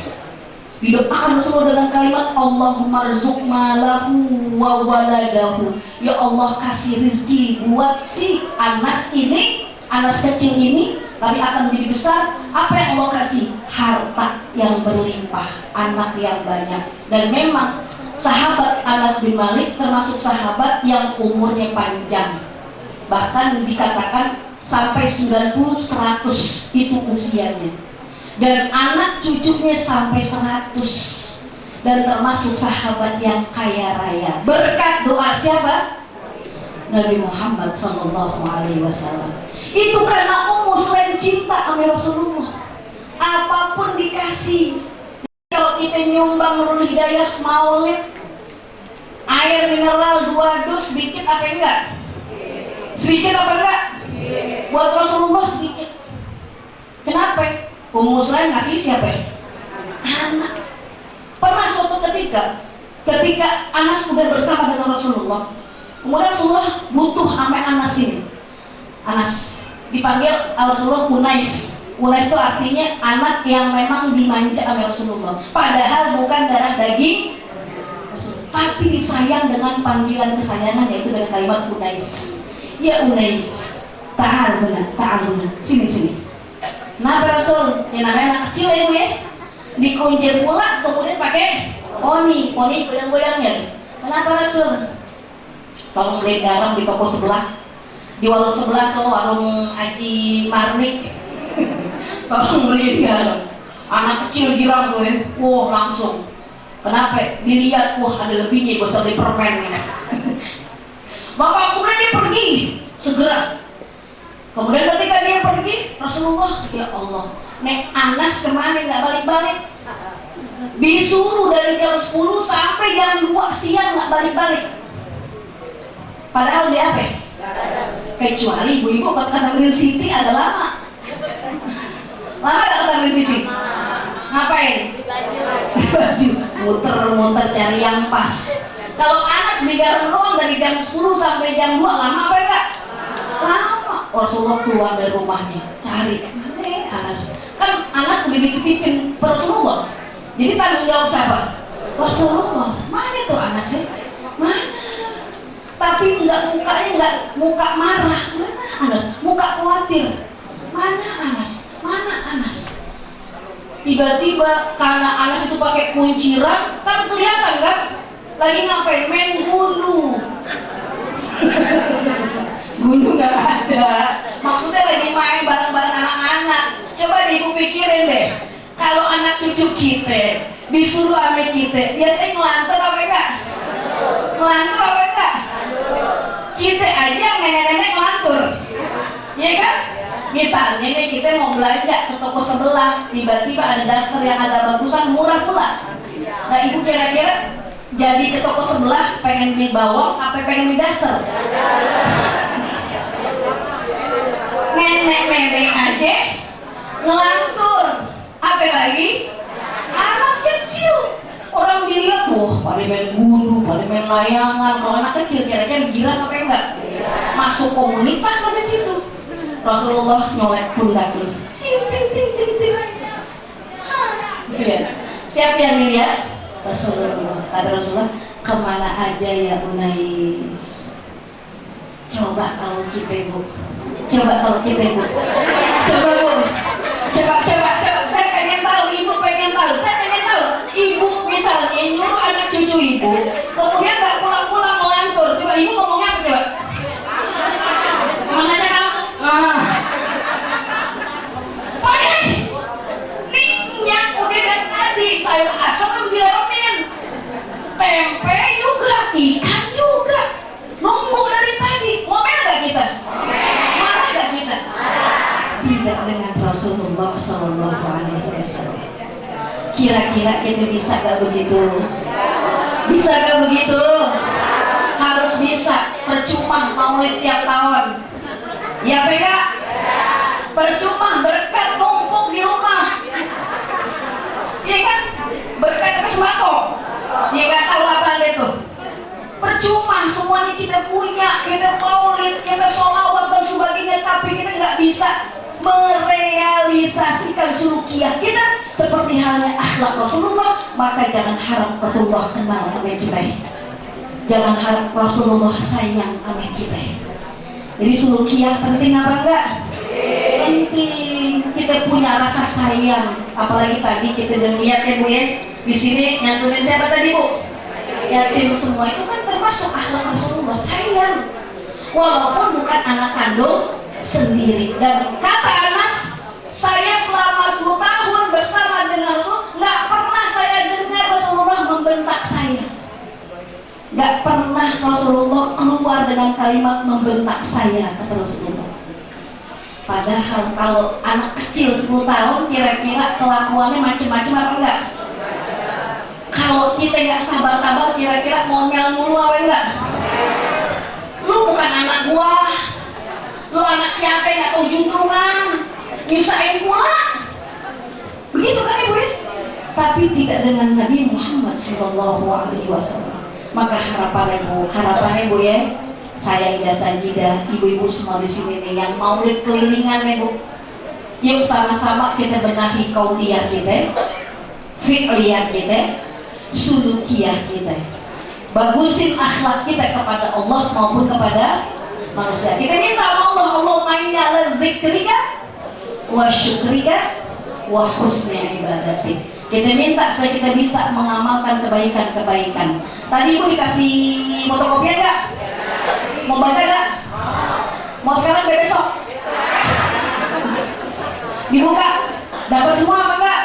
Didoakan Rasulullah dengan kalimat Allahumma rzuq malahu wa waladahu. Ya Allah, kasih rezeki buat si Anas ini, Anas kecil ini, tapi akan menjadi besar. Apa yang Allah kasih? Harta yang berlimpah, anak yang banyak. Dan memang sahabat Anas bin Malik termasuk sahabat yang umurnya panjang. Bahkan dikatakan sampai 90-100 itu usianya. Dan anak cucunya sampai 100. Dan termasuk sahabat yang kaya raya. Berkat doa siapa? Nabi Muhammad SAW. Itu karena Ummu Sulaim cinta sama Rasulullah. Apapun dikasih. Kalau kita nyumbang Nurul Hidayah Maulid, air mineral 2 dus sedikit apa enggak? Sedikit apa enggak? Buat Rasulullah sedikit. Kenapa? Ummu Sulaim ngasih siapa? Anak. Pernah suatu ketika Anas sudah bersama dengan Rasulullah, kemudian Rasulullah butuh sama Anas ini. Anas dipanggil Rasulullah Unais. Unais itu artinya anak yang memang dimanja sama Rasulullah, padahal bukan darah daging Rasul, tapi disayang dengan panggilan kesayangan, yaitu dengan kalimat Unais. Ya Unais, ta'al benar, sini. Kenapa Rasul? Ya namanya anak kecil ya Bu ya, dikuncir pula kemudian pakai poni goyang-goyangnya. Kenapa Rasul? Tolong beli garam di toko sebelah, di warung sebelah tuh, warung Haji Marnik. Tolong beliin garam. Anak kecil girang tuh ya, wah langsung. Kenapa? Dilihat, wah ada lebihnya, gue beli permen. Maka kemudian dia pergi segera. Kemudian ketika dia pergi, Rasulullah, ya Allah, Nek Anas kemana nggak balik-balik? Disuruh dari jam 10 sampai jam 2 siang nggak balik-balik. Padahal dia apa? Kecuali ibu-ibu kata Green City ada lama. Lama gak kata Green City? Ngapain? Di baju. Muter-muter cari yang pas. Kalau Anas di garam doang dari jam 10 sampai jam 2 lama apa enggak? Lama. Rasulullah keluar dari rumahnya cari. Mana Anas? Kan Anas udah dititipin Rasulullah. Jadi tanggung jawab siapa? Rasulullah. Mana tuh Anas ya? Mana? Tapi mukanya enggak muka marah. Mana Anas? Muka khawatir. Mana Anas? Tiba-tiba karena Anas itu pakai kunciran, kan kelihatan kan? Lagi ngapain? Main gundu. Gundu nggak ada. Maksudnya lagi main bareng-bareng anak-anak. Coba ibu pikirin deh, kalau anak cucu kita disuruh sama kita, biasanya ngelantur apa enggak? Ngelantur apa enggak? Kita aja nenek-nenek ngelantur, iya kan? Misalnya nih kita mau belanja ke toko sebelah, tiba-tiba ada daster yang ada bagusan murah pula. Nah ibu kira-kira jadi ke toko sebelah pengen beli bawang apa pengen beli daster? Nenek-nenek aja ngelantur, apa lagi? Anak kecil, orang dilihat, wah pada main gundu, pada main layangan. Kalau anak kecil kira-kira gila apa enggak? Masuk komunitas sampai situ. Rasulullah nyolek pundak lu, ting. Iya. Siapa yang dilihat? Rasulullah. Kata Rasulullah, kemana aja ya Unais? Coba kalau kita Bu. Coba Bu. Coba. Saya pengen tahu, ibu pengen tahu. Saya pengen tahu. Ibu misalnya nyuruh anak cucu ibu, kemudian nggak pulang-pulang melantur. Coba ibu ngomongnya apa coba? Mana aja kamu? Minyak udah dari tadi, sayur asam diremin, tempe juga, ikan juga, nunggu dari tadi. Ngomel gak kita? Marah gak kita? Tidak dengan Rasulullah SAW. Kira-kira kita bisa gak begitu? Bisa gak begitu? Harus bisa. Percuma maulid tiap tahun. Ya Bega? Percuma berkat numpuk di rumah. Iya kan? Berkat ke sembako. Ya gak tahu apa itu. Percuma semuanya kita punya, kita maulid, kita sholawat dan sebagainya, tapi kita nggak bisa merealisasikan sulukiyah kita seperti halnya akhlak Rasulullah. Maka jangan harap Rasulullah kenal sama kita. Jangan harap Rasulullah sayang sama kita. Jadi sulukiyah penting apa enggak? Penting. Kita punya rasa sayang. Apalagi tadi kita udah lihat ya Bu ya, di sini nyantunin siapa tadi Bu? Yatim semua itu kan termasuk akhlak Rasulullah, sayang. Walaupun bukan anak kandung sendiri. Dan kata Anas, saya selama 10 tahun bersama dengan Rasul, nggak pernah saya dengar Rasulullah membentak saya. Nggak pernah Rasulullah keluar dengan kalimat membentak saya, kata Rasulullah. Padahal kalau anak kecil 10 tahun kira-kira kelakuannya macam-macam apa enggak? Kalau kita nggak sabar-sabar kira-kira ngomel mulu apa enggak? Lu bukan anak gua, lu anak siapa yang nggak tahu juntrungan, nyusahin gua. Begitu kan ibu ya? Tapi tidak dengan Nabi Muhammad SAW. Maka harapannya bu ya, saya Ida Sajidah, ibu-ibu semua di sini nih yang maulid kelilingan ya Bu, Yuk sama-sama kita benahi qauliyah kita, fi'liyah kita, sulukiyah kita. Bagusin akhlak kita kepada Allah maupun kepada manusia. Kita minta sama Allah, Allahumma inni ala dzikrika wa syukrika wa husni ibadatik. Kita minta supaya kita bisa mengamalkan kebaikan-kebaikan. Tadi Ibu dikasih fotokopian nggak? Mau baca nggak? Mau sekarang besok? Dibuka? Dapat semua apa enggak?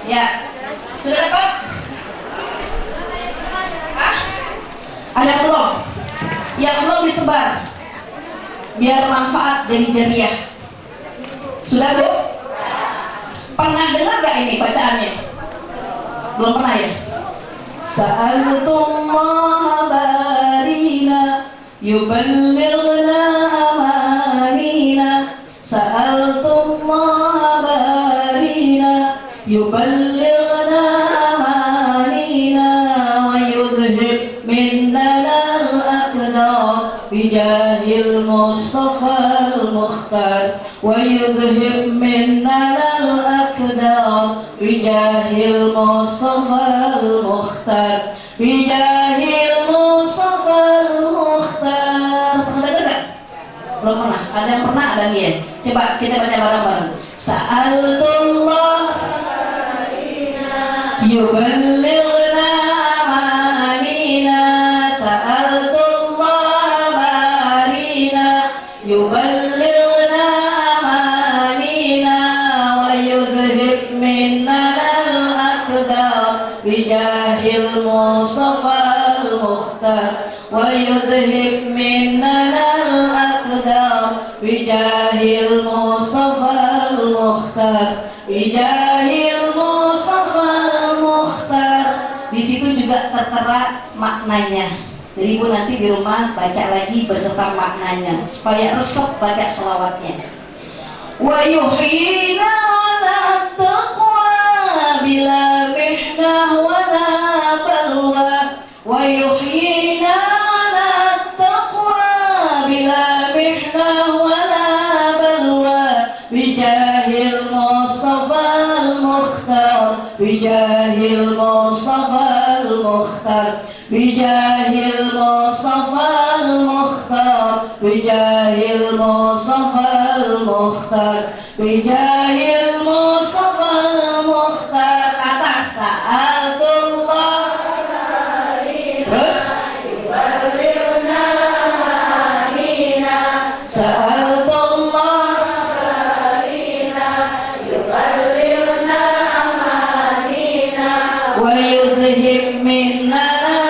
Ya. Sudah dapat? Hah? Ada belum? Yang belum disebar biar manfaat dari jariah. Sudah Bu? Pernah dengar gak ini bacaannya? Belum pernah ya? Sa'altullaha barina yuballighna amanina. Sa'altullaha barina yuballighna amanina wa yudhib minna al-aqdar bijahil Mustafa al-Mukhtar wa yudhib minna al-aqdar bijahil Mustafa al-Mukhtar bijahil Mustafa al-Mukhtar. Pernah dengar gak? Belum pernah. Ada yang pernah, ada yang coba kita baca bareng-bareng. Sa'altullah yuballighna amanina. Sa'altullah barina yuballighna amanina wa yudhib minna al-aqdar bijahil Mustafa al-Mukhtar wa yudhib minna al-aqdar bijahil Mustafa al-Mukhtar bijahil Mustafa al-Mukhtar. Di situ juga tertera maknanya. Jadi Ibu nanti di rumah baca lagi beserta maknanya supaya resep baca sholawatnya. Wa yuhyina ala taqwa bila mihnah wala balwa. Wa yuhyina ala taqwa bila mihnah wala balwa bijahil Mustafa al-Mukhtar bijahil Mustafa al-Mukhtar bijahil Mustafa al-Mukhtar bijahil Mustafa al-Mukhtar bijahil Mustafa al-Mukhtar. Atas sa'altullah terus sa'altullah wa yudhib minna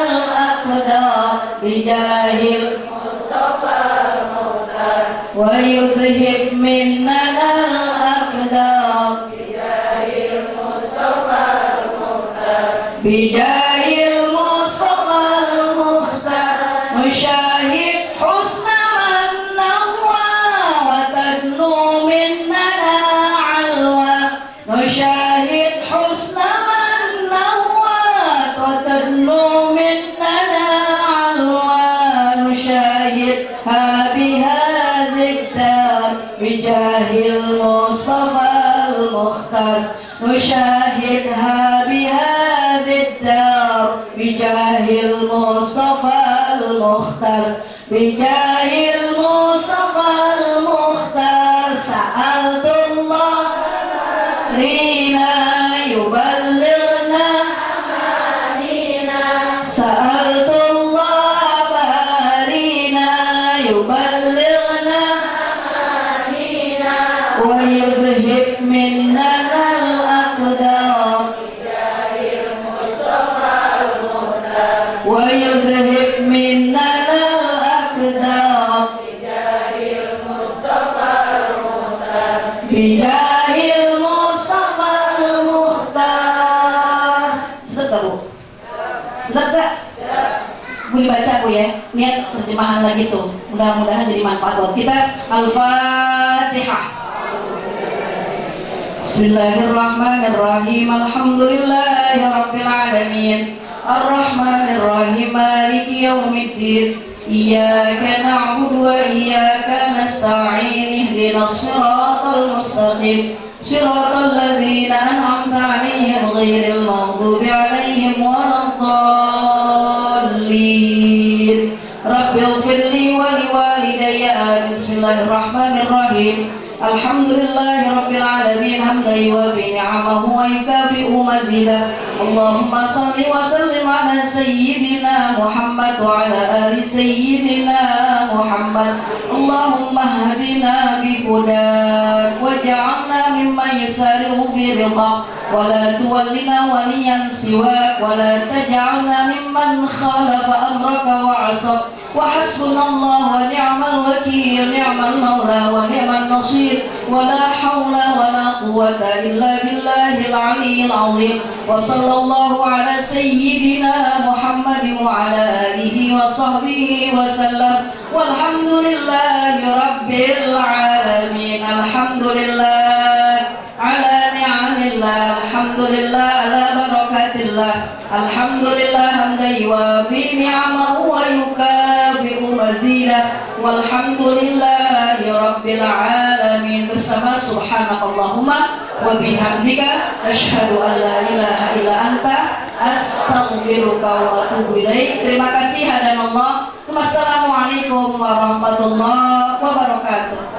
al-aqdar bijahil Mustafa al-Mukhtar wa yudhib minna al-aqdar bijahil Mustafa al-Mukhtar bijahil Mustafa al-Mukhtar. Nusyahid husna man nahwa wa tadnu minna alwa. Nusyahid husna man nahwa wa tadnu minna alwa. Nusyahid hadhihi ad-dar bijahil Mustafa al-Mukhtar. Nusyahid hadhihi ad-dar bijahil Mustafa al-Mukhtar bijahil Mustafa al-Mukhtar. Sa'altullah rina yuballighna amanina. Sa'altullah barina yuballighna amanina wa yudhib minna al-aqdar wa yudhib minna al-aqdar bijahil Mustafa al-Mukhtar. Sedap gak Bu? Sedap gak? Bu dibaca Bu ya. Lihat terjemahan lagi tuh. Mudah-mudahan jadi manfaat buat kita. Al-Fatihah. Bismillahirrahmanirrahim. Alhamdulillahi rabbil alamin. Ar-Rahmanir-Rahim. Maliki yaumiddin. Iyyaka na'budu wa iyyaka nasta'in. Ihdinas siratal المستقيم صراط الذين أنعمت عليهم غير المغضوب عليهم ولا الضالين رب اغفر لي ولوالدي بسم الله الرحمن الرحيم الحمد لله رب العالمين حمدا يوافي نعمه ويكافئ مزيدا اللهم صل وسلم على سيدنا محمد وعلى آل سيدنا محمد اللهم اهدنا بهداك واجعلنا ممن يسارع في رضاك ولا تولنا وليا سواك ولا تجعلنا ممن خالف أمرك وعصاك وحسبنا الله ونعم الوكيل نعم المولى ونعم النصير ولا حول ولا قوة إلا بالله العلي العظيم وصلى الله على سيدنا محمد وعلى آله وصحبه وسلم والحمد لله رب العالمين الحمد لله على نعم الله الحمد لله على بركات الله الحمد لله حمدا يوافي نعمه ويكافئ مزيدا والحمد لله رب العالمين bersama subhanakallahumma wa bihamdika asyhadu an la ilaha illa anta astaghfiruka wa atubu ilaik. Terima kasih hadanallah. Wassalamualaikum warahmatullahi wabarakatuh.